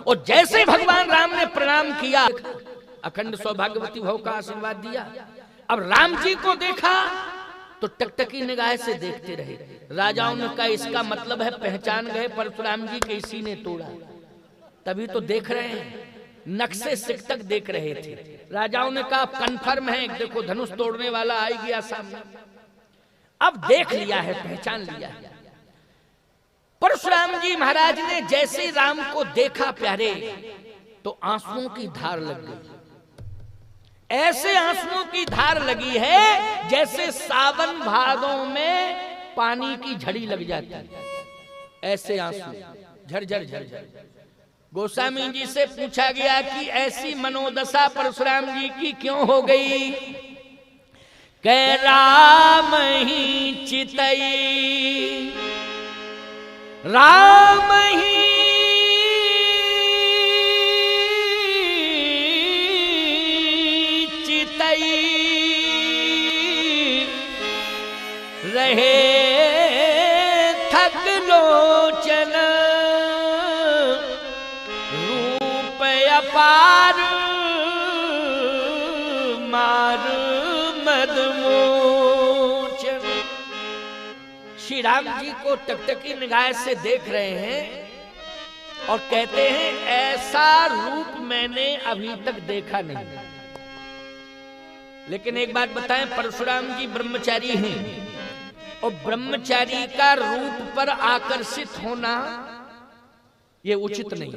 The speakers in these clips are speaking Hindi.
और जैसे भगवान राम ने प्रणाम किया, अखंड सौभाग्यवती भव का आशीर्वाद दिया। अब राम जी को देखा तो टकटकी निगाह से देखते रहे। राजाओं ने कहा इसका मतलब है पहचान गए परशुराम जी के इसी ने तोड़ा, तभी तो देख रहे हैं, नक्शे सिक तक देख रहे थे। राजाओं ने कहा कन्फर्म है, देखो धनुष तोड़ने वाला आ गया सामने। अब देख लिया है, पहचान लिया है। परशुराम जी महाराज ने जैसे राम को देखा प्यारे, तो आंसुओं की धार लग गई। ऐसे आंसुओं की धार लगी है जैसे सावन भादों में पानी की झड़ी लग जाती है, ऐसे आंसू झरझर झरझर। गोस्वामी जी से पूछा गया कि ऐसी मनोदशा परशुराम जी की क्यों हो गई? कह राम ही चितई, राम ही चितई, रहे थक लोचन, रूप अपार मार मदमोचन। श्री राम जी को टकटकी निगाह से देख रहे हैं और कहते हैं ऐसा रूप मैंने अभी तक देखा नहीं। लेकिन एक बात बताएं, परशुराम जी ब्रह्मचारी हैं और ब्रह्मचारी का रूप पर आकर्षित होना ये उचित नहीं।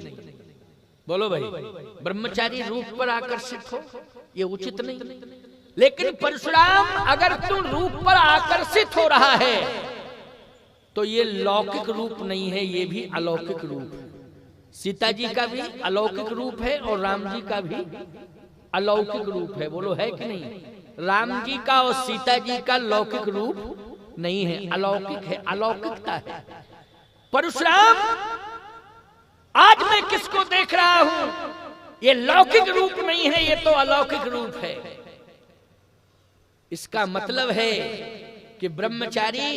बोलो भाई, ब्रह्मचारी रूप पर आकर्षित हो ये उचित नहीं। लेकिन परशुराम अगर तुम रूप पर आकर्षित हो रहा है तो ये लौकिक रूप नहीं है, ये भी अलौकिक रूप है। सीता जी का भी अलौकिक रूप है और राम जी का भी अलौकिक रूप है। बोलो है कि नहीं? राम जी का और सीता जी का लौकिक रूप नहीं है, अलौकिक है, अलौकिकता है। परशुराम आज मैं किसको देख रहा हूं, ये लौकिक रूप नहीं है, ये तो अलौकिक रूप है। इसका मतलब है कि ब्रह्मचारी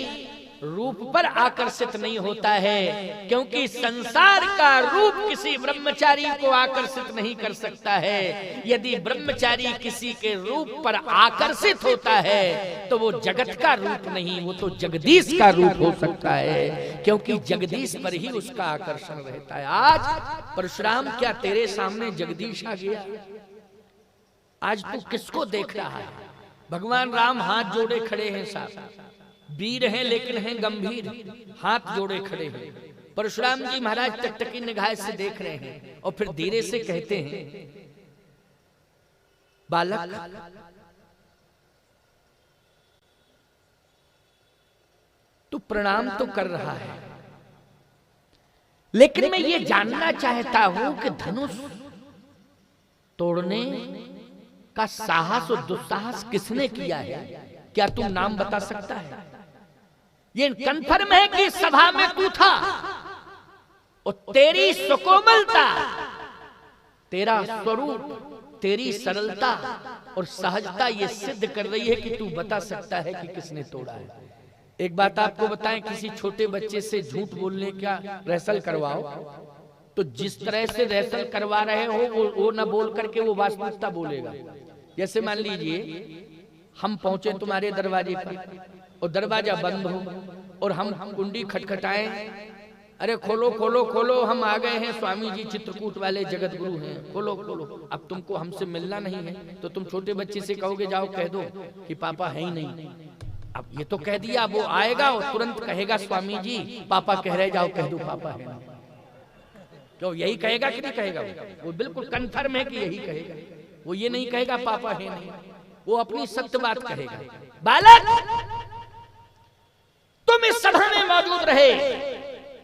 रूप पर आकर्षित नहीं होता है, क्योंकि संसार का रूप किसी ब्रह्मचारी को आकर्षित नहीं कर सकता है। यदि ब्रह्मचारी किसी के रूप पर आकर्षित होता है तो वो जगत का रूप नहीं, वो तो जगदीश का रूप हो सकता है, क्योंकि जगदीश पर ही उसका आकर्षण रहता है। आज परशुराम क्या तेरे सामने जगदीश आ गया? आज तू किसको देख रहा है? भगवान राम हाथ जोड़े खड़े हैं, साहब वीर हैं लेकिन हैं गंभीर, हाथ जोड़े खड़े हैं। परशुराम जी महाराज टकटकी निगाह से देख रहे हैं और फिर धीरे से कहते हैं, बालक तू प्रणाम तो कर रहा है, लेकिन मैं ये जानना चाहता हूं कि धनुष तोड़ने का साहस और दुस्साहस किसने किया है? क्या तू नाम बता सकता है? ये कन्फर्म है कि सभा में तू था और तेरी सुकोमलता, तेरा स्वरूप, तेरी सरलता और सहजता ये सिद्ध कर रही है कि तू बता सकता है कि किसने तोड़ा है। एक बात आपको बताएं, किसी छोटे बच्चे से झूठ बोलने का रिहर्सल करवाओ तो जिस तरह से रिहर्सल करवा रहे हो वो न बोल करके वो वास्तविकता बोलेगा। जैसे मान लीजिए हम पहुंचे तुम्हारे दरवाजे पर और दरवाजा बंद हो और हम कुंडी खटखटाएं, अरे खोलो खोलो खोलो, हम आ गए हैं, स्वामी जी चित्रकूट वाले जगत गुरु हैं, खोलो खोलो। अब तुमको हमसे मिलना नहीं है तो तुम छोटे बच्चे से कहोगे जाओ कह दो कि पापा है ही नहीं। अब ये तो कह दिया, वो आएगा और तुरंत कहेगा स्वामी जी पापा कह रहे, जाओ कह दो पापा है नहीं। तो यही कहेगा कि नहीं कहेगा? वो बिल्कुल कन्फर्म है कि यही कहेगा। वो ये नहीं कहेगा पापा है नहीं, वो अपनी सत्य बात कहेगा। बालक तुम इस सभा में मौजूद रहे,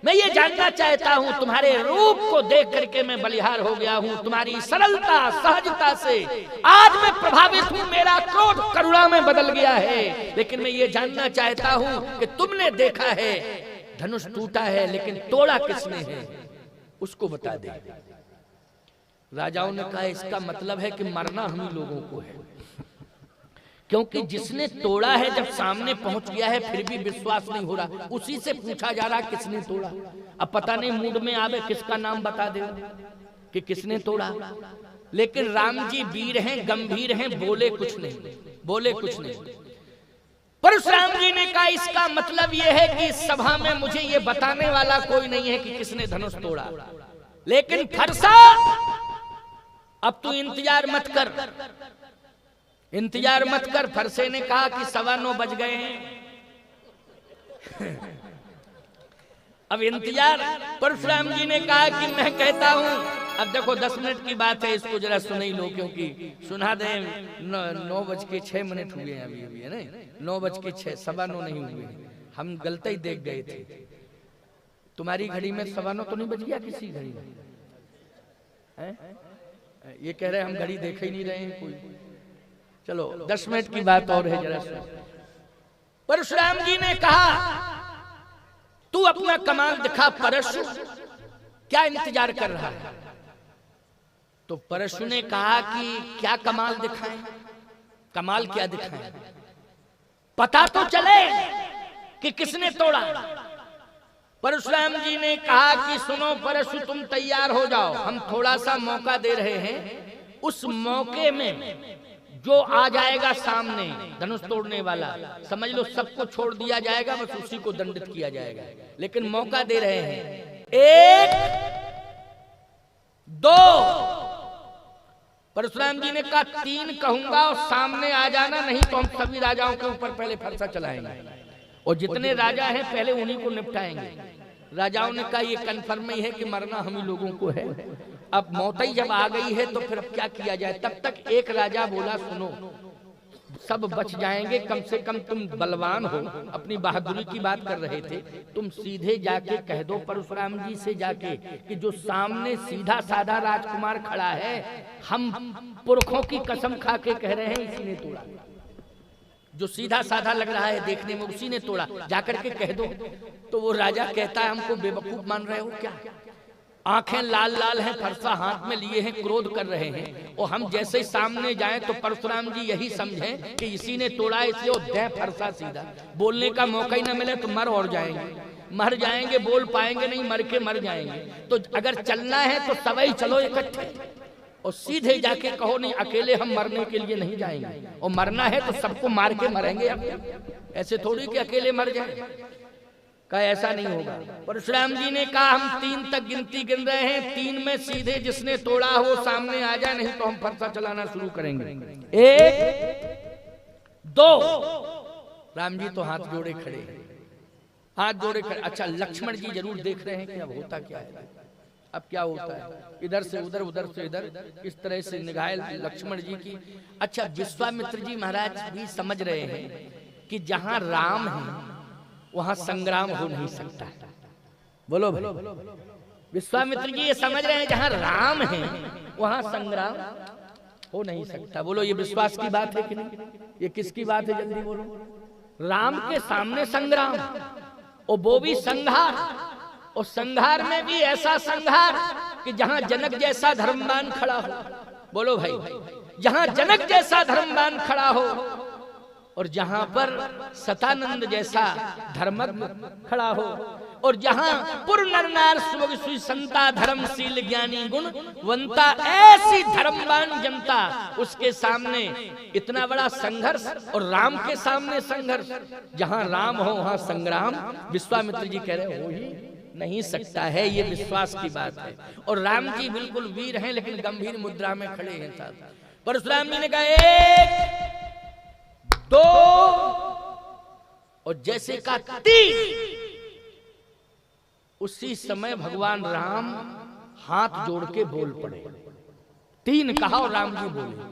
मैं ये जानना चाहता हूं, तुम्हारे रूप को देख करके मैं बलिहार हो गया हूं, तुम्हारी सरलता सहजता से आज मैं प्रभावित हूं, मेरा क्रोध करुणा में बदल गया है। लेकिन मैं ये जानना चाहता हूं कि तुमने देखा है धनुष टूटा है, लेकिन तोड़ा किसने है उसको बता दे। राजाओं ने कहा इसका मतलब है कि मरना हम ही लोगों को है, क्योंकि जिसने तोड़ा है जब सामने पहुंच गया है फिर भी विश्वास नहीं हो रहा, उसी से पूछा जा रहा किसने तोड़ा। अब पता नहीं मूड में आवे किसका नाम बता दे। कि किसने तोड़ा, लेकिन राम जी वीर हैं, गंभीर हैं, बोले कुछ नहीं, बोले कुछ नहीं। परशुराम जी ने कहा इसका मतलब यह है कि इस सभा में मुझे ये बताने वाला कोई नहीं है कि किसने धनुष तोड़ा, लेकिन फरसा अब तू इंतजार मत कर, इंतजार मत कर। फरसे ने कहा कि 9:15 बज गए हैं, अब इंतजार। परशुराम जी ने कहा कि मैं कहता हूं, अब देखो 10 मिनट की बात है, इसको जरा सुन ही लो, क्योंकि सुना दे 9:06 हुए हैं अभी है ना, 9:06, 9:15 नहीं हुए, हम गलती देख गए थे। तुम्हारी घड़ी में 9:15 तो नहीं बज गया किसी घड़ी में? ये कह रहे हम घड़ी देख ही नहीं रहे हैं कोई। चलो 10 मिनट की बात और है, जरा सुन। परशुराम जी ने कहा तू अपना कमाल दिखा परशु, क्या इंतजार कर रहा है? तो परशु ने कहा कि क्या कमाल दिखाएं, कमाल क्या दिखाएं, पता तो चले कि किसने तोड़ा। परशुराम जी ने कहा कि सुनो परशु, तुम तैयार हो जाओ, हम थोड़ा सा मौका दे रहे हैं, उस मौके में जो आ जाएगा सामने धनुष तोड़ने वाला, समझ लो सबको छोड़ दिया जाएगा, बस उसी को दंडित किया जाएगा, लेकिन मौका दे रहे हैं। 1 2 परशुराम जी ने कहा 3 कहूंगा और सामने आ जाना, नहीं तो हम सभी राजाओं के ऊपर पहले फरसा चलाएंगे और जितने राजा हैं पहले उन्हीं को निपटाएंगे। राजाओं ने कहा ये कन्फर्म ही है कि मरना हम ही लोगों को है, अब मौत ही जब आ गई है तो फिर अब क्या किया जाए। तब तक एक राजा बोला सुनो, सब बच जाएंगे, कम से कम तुम बलवान हो, अपनी बहादुरी की बात कर रहे थे, तुम सीधे जाके कह दो परशुराम जी से जाके कि जो सामने सीधा साधा राजकुमार खड़ा है, हम पुरखों की कसम खा के कह रहे हैं इसी ने तोड़ा, जो सीधा साधा लग रहा है देखने में उसी ने तोड़ा, जाकर के कह दो। तो वो राजा कहता है हमको बेवकूफ मान रहे हो क्या? आंखें लाल लाल हैं, फरसा हाथ में लिए हैं, क्रोध कर रहे हैं, और हम जैसे ही सामने जाएं तो परशुराम जी यही समझें कि इसी ने तोड़ा, इसलिए वो दें फरसा सीधा, बोलने का मौका ही ना मिले तो मर और जाएंगे, मर जाएंगे, बोल पाएंगे नहीं, मर के मर जाएंगे। तो अगर चलना है तो सभी चलो इकट्ठे और सीधे जाके कहो नहीं अकेले हम मरने के लिए नहीं जाएंगे, और मरना है तो सबको मार के मरेंगे, ऐसे थोड़ी कि अकेले मर जाए। कहा ऐसा नहीं होगा। परशुराम जी ने कहा हम 3 तक गिनती गिन रहे हैं, 3 में सीधे जिसने तोड़ा हो सामने आ जाए, नहीं तो हम फरसा चलाना शुरू करेंगे। 1 2 राम जी तो हाथ जोड़े खड़े हैं, हाथ जोड़े खड़े। अच्छा लक्ष्मण जी जरूर देख रहे हैं कि अब होता क्या है, अब क्या होता है, इधर से उधर, उधर से इधर, इस तरह से निगाह लक्ष्मण जी की। अच्छा विश्वामित्र जी महाराज भी समझ रहे हैं कि जहां राम है वहां संग्राम हो नहीं सकता। बोलो भाई, विश्वामित्र जी ये समझ रहे हैं जहां राम है वहां संग्राम हो नहीं सकता। बोलो ये विश्वास की बात है कि नहीं? ये किसकी बात है, जल्दी बोलो। राम के सामने संग्राम, और वो भी संहार, और संहार में भी ऐसा संहार कि जहां जनक जैसा धर्मवान खड़ा हो। बोलो भाई, जहां जनक जैसा धर्मवान खड़ा हो और जहां पर सतानंद जैसा धर्मज्ञ खड़ा हो, और जहां पुर नर नार सुभग सुई संता धर्मशील ज्ञानी गुण वंता, ऐसी धर्मवान जनता, उसके सामने इतना बड़ा संघर्ष, और राम के सामने संघर्ष। जहां राम हो वहां संग्राम, विश्वामित्र जी कह रहे हो ही नहीं सकता है, ये विश्वास की बात है। और राम जी बिल्कुल वीर हैं लेकिन गंभीर मुद्रा में खड़े हैं साथ। परशुराम जी ने कहा 1 2 और जैसे का 3, उसी समय भगवान राम हाथ जोड़ के बोल पड़े। 3 कहा और राम जी बोले।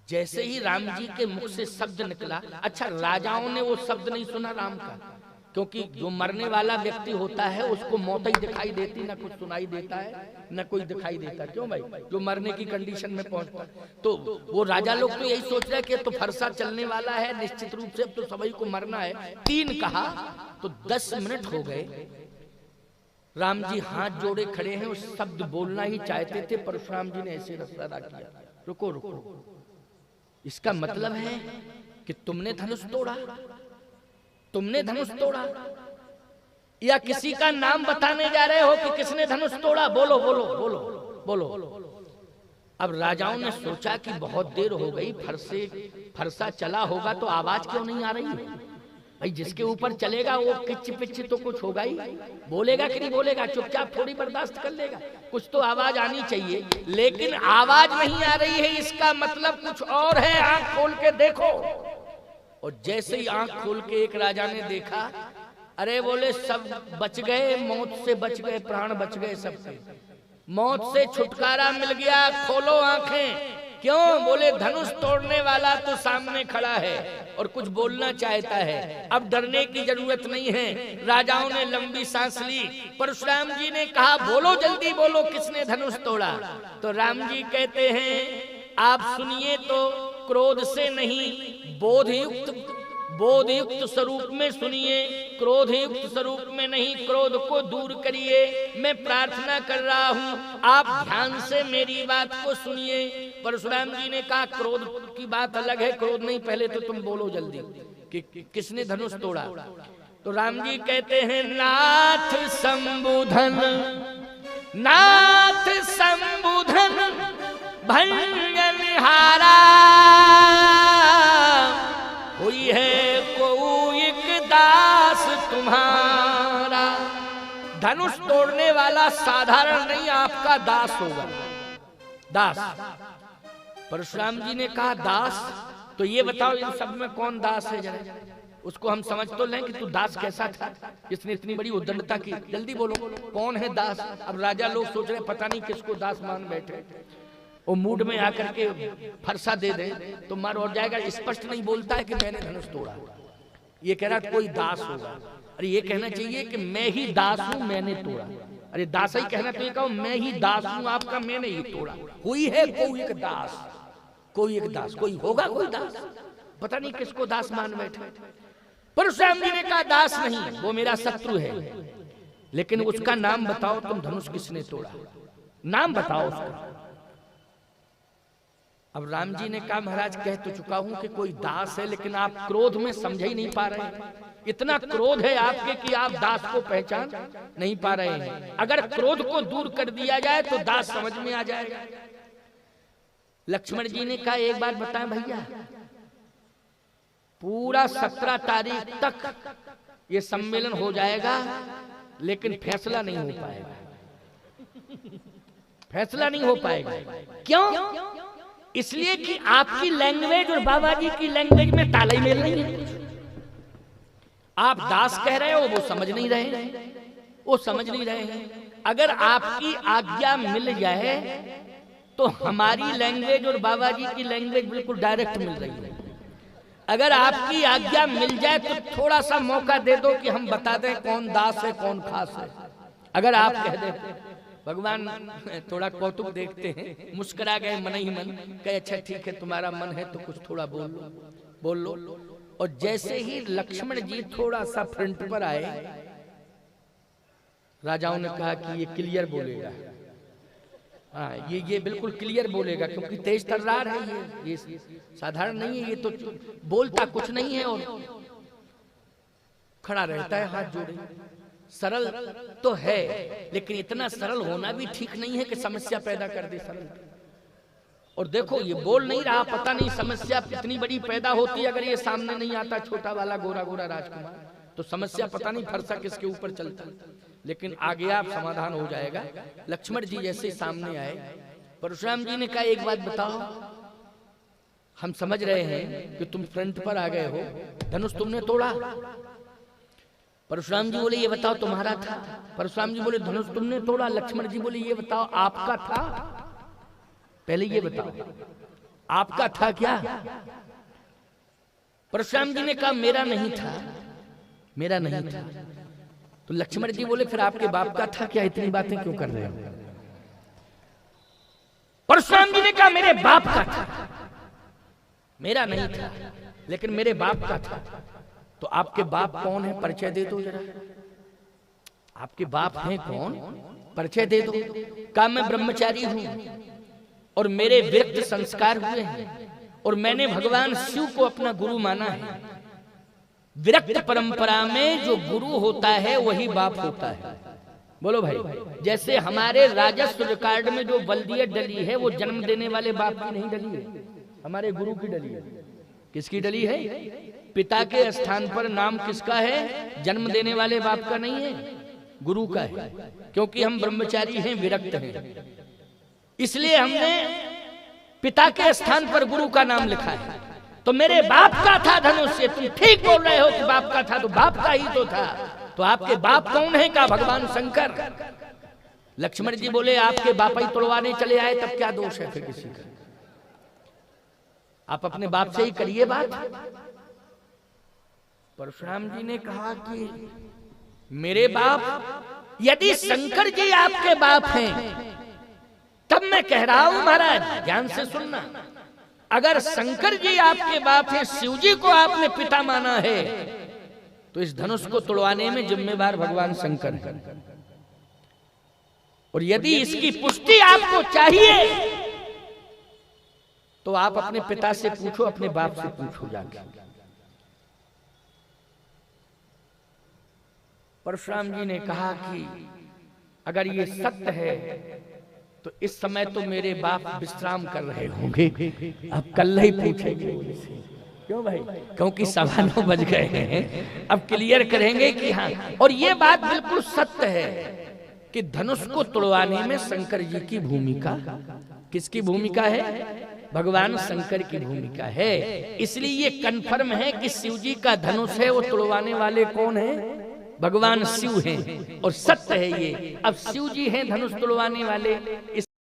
जैसे ही राम जी के मुख से शब्द निकला, अच्छा राजाओं ने वो शब्द नहीं सुना राम का, क्योंकि जो मरने वाला व्यक्ति होता है उसको मौत ही दिखाई देती, ना कुछ सुनाई देता है ना कोई दिखाई देता। क्यों भाई, जो मरने की कंडीशन में पहुंचता, तो वो राजा लोग तो यही सोच रहे हैं कि तो फरसा चलने वाला है निश्चित रूप से, अब तो सभी को मरना है। 3 कहा तो 10 मिनट हो गए, राम जी हाथ जोड़े खड़े हैं, उस शब्द बोलना ही चाहते थे, परशुराम जी ने ऐसे इशारा किया रुको रुको, इसका मतलब है कि तुमने धनुष तोड़ा, तुमने धनुष तोड़ा। या किसी का नाम बताने जा रहे हो कि किसने धनुष तोड़ा, बोलो बोलो बोलो बोलो। अब राजाओं ने सोचा कि बहुत देर हो गई, फरसा चला होगा तो आवाज क्यों नहीं आ रही है? भाई जिसके ऊपर चलेगा वो किच पिच तो कुछ होगा ही, बोलेगा कि नहीं बोलेगा, चुपचाप थोड़ी बर्दाश्त कर लेगा, कुछ तो आवाज आनी चाहिए। लेकिन आवाज नहीं आ रही है, इसका मतलब कुछ और है। आंख खोल के देखो। और जैसे ही आंख खोल के एक राजा ने देखा, अरे बोले सब बच गए, मौत से बच गए, प्राण बच गए, सबके मौत से छुटकारा मिल गया, खोलो आंखें। क्यों? बोले धनुष तोड़ने वाला तो सामने खड़ा है और कुछ बोलना चाहता है, अब डरने की जरूरत नहीं है। राजाओं ने लंबी सांस ली। परशुराम जी ने कहा बोलो जल्दी बोलो, किसने धनुष तोड़ा? तो राम जी कहते हैं आप सुनिए तो क्रोध से नहीं, बोधयुक्त स्वरूप में सुनिए, क्रोधयुक्त स्वरूप में नहीं। क्रोध को दूर करिए, मैं प्रार्थना कर रहा हूँ, आप ध्यान से मेरी बात को सुनिए। परशुराम जी ने कहा क्रोध की बात अलग है, क्रोध नहीं, पहले तो तुम बोलो जल्दी कि किसने धनुष तोड़ा। तो राम जी कहते हैं नाथ संबुधन, नाथ संबुधन भंजनहारा, हुई है कोई एक दास तुम्हारा। धनुष तोड़ने वाला साधारण नहीं, आपका दास होगा, दास। परशुराम जी ने कहा दास, तो ये बताओ इन सब में कौन दास है, जरा उसको हम समझ तो लें कि तू दास कैसा था, इसने इतनी बड़ी उद्दंडता की, जल्दी बोलो कौन है दास। अब राजा लोग सोच रहे पता नहीं किसको दास मान बैठे, वो मूड में आकर के फरसा दे दे तो मार और जाएगा। स्पष्ट नहीं बोलता है कि मैंने धनुष तोड़ा, ये कह रहा कोई दास होगा। अरे ये कहना चाहिए कि मैं ही दास हूं, मैंने तोड़ा। अरे दास ही कहना तो ये कहो मैं ही दास हूं आपका, मैंने ही तोड़ा। हुई है कोई एक दास, कोई एक दास, कोई होगा कोई दास, पता नहीं किसको दास मान बैठे। परशुराम जी ने कहा दास नहीं, वो मेरा शत्रु है, लेकिन उसका नाम बताओ, तुम धनुष किसने तोड़ा, नाम बताओ उसका। अब राम जी ने कहा महाराज कह तो चुका हूं कि कोई दास है, लेकिन आप क्रोध में समझ ही नहीं पा रहे हैं। इतना क्रोध है आपके कि आप दास को पहचान नहीं पा रहे हैं। अगर क्रोध को दूर कर दिया जाए तो दास समझ में आ जाएगा। लक्ष्मण जी ने कहा एक बात बताएं भैया, पूरा 17 तारीख तक ये सम्मेलन हो जाएगा, लेकिन फैसला नहीं हो पाएगा, फैसला नहीं हो पाएगा। क्यों? इसलिए कि आपकी लैंग्वेज और बाबा जी की लैंग्वेज में तालमेल नहीं है। आप दास कह रहे हो, वो समझ नहीं रहे, वो समझ नहीं रहे हैं। अगर आपकी आज्ञा मिल जाए तो हमारी लैंग्वेज और बाबा जी की लैंग्वेज बिल्कुल डायरेक्ट मिल रही है। अगर आपकी आज्ञा मिल जाए तो थोड़ा सा मौका दे दो कि हम बता दें कौन दास है कौन खास है। अगर आप कह देते, भगवान थोड़ा कौतुक देखते हैं, मुस्कुरा गए मन ही मन, कहे अच्छा ठीक है तुम्हारा मन है तो कुछ थोड़ा बोल लो। और जैसे ही लक्ष्मण जी थोड़ा सा फ्रंट पर आए, राजाओं ने कहा कि ये क्लियर बोलेगा, हाँ ये बिल्कुल क्लियर बोलेगा, क्योंकि तेज तर्रार है, ये साधारण नहीं है, ये तो बोलता कुछ नहीं है और खड़ा रहता है हाथ जोड़े। सरल तो है, लेकिन इतना सरल होना भी ठीक नहीं है कि समस्या पैदा कर दे सरल। और देखो ये बोल नहीं रहा, पता नहीं समस्या कितनी बड़ी पैदा होती अगर ये सामने नहीं आता, छोटा वाला गोरा गोरा राजकुमार, तो समस्या पता नहीं फरसा किसके ऊपर चलता। लेकिन आगे आप समाधान हो जाएगा। लक्ष्मण जी जैसे सामने आए, परशुराम जी ने कहा एक बात बताओ, हम समझ रहे हैं कि तुम फ्रंट पर आ गए हो, धनुष तुमने तोड़ा। परशुराम जी बोले ये बताओ तुम्हारा था। परशुराम जी बोले धनुष तुमने तोड़ा। लक्ष्मण जी बोले ये बताओ आपका था, पहले ये बताओ आपका था क्या। परशुराम जी ने कहा मेरा नहीं था, मेरा नहीं था। तो लक्ष्मण जी बोले फिर आपके बाप का था क्या, इतनी बातें क्यों कर रहे हो। परशुराम जी ने कहा मेरे बाप का था, मेरा नहीं था, लेकिन मेरे बाप का था। तो आपके बाप कौन है, परिचय दे दो जरा, आपके बाप हैं कौन, परिचय दे दो। कहा मैं ब्रह्मचारी हूं और मेरे विरक्त संस्कार हुए हैं और मैंने भगवान शिव को अपना गुरु माना है। विरक्त परंपरा में जो गुरु होता है वही बाप होता है। बोलो भाई, जैसे हमारे राजस्व रिकॉर्ड में जो बल्दियत डली है वो जन्म देने वाले बाप की नहीं डली है, हमारे गुरु की डली है। किसकी डली है? पिता के स्थान पर नाम किसका है? जन्म देने वाले बाप का नहीं है, गुरु का है। क्योंकि हम ब्रह्मचारी हैं, विरक्त हैं, इसलिए हमने पिता के स्थान पर गुरु का नाम लिखा है। तो मेरे बाप का था धनुष, तुम ठीक बोल रहे हो कि बाप का था, तो बाप का ही तो था। तो आपके बाप कौन है? का भगवान शंकर। लक्ष्मण जी बोले आपके बाप ही तोड़वाने चले आए, तब क्या दोष है फिर किसी का? आप अपने बाप से ही करिए बात। परशुराम जी ने कहा कि मेरे बाप, यदि शंकर जी आपके बाप हैं तब मैं कह रहा हूं महाराज, ध्यान से सुनना, अगर शंकर जी आपके बाप हैं, शिव जी को आपने पिता माना है, तो इस धनुष को तोड़वाने में जिम्मेदार भगवान शंकर है। और यदि इसकी पुष्टि आपको चाहिए तो आप अपने पिता से पूछो, अपने बाप से पूछो जाके। परशुराम जी ने कहा कि अगर ये सत्य है तो इस समय तो मेरे बाप विश्राम कर रहे होंगे, अब कल ही पूछेंगे उनसे। क्यों भाई? क्योंकि 9:15 बज गए हैं, अब क्लियर करेंगे कि हाँ। और ये बात बिल्कुल सत्य है कि धनुष को तोड़वाने में शंकर जी की भूमिका, किसकी भूमिका है? भगवान शंकर की भूमिका है। इसलिए ये कन्फर्म है कि शिव जी का धनुष है, वो तोड़वाने वाले कौन है? भगवान शिव हैं। और सत्य है ये, अब शिव जी हैं धनुष तोड़वाने वाले।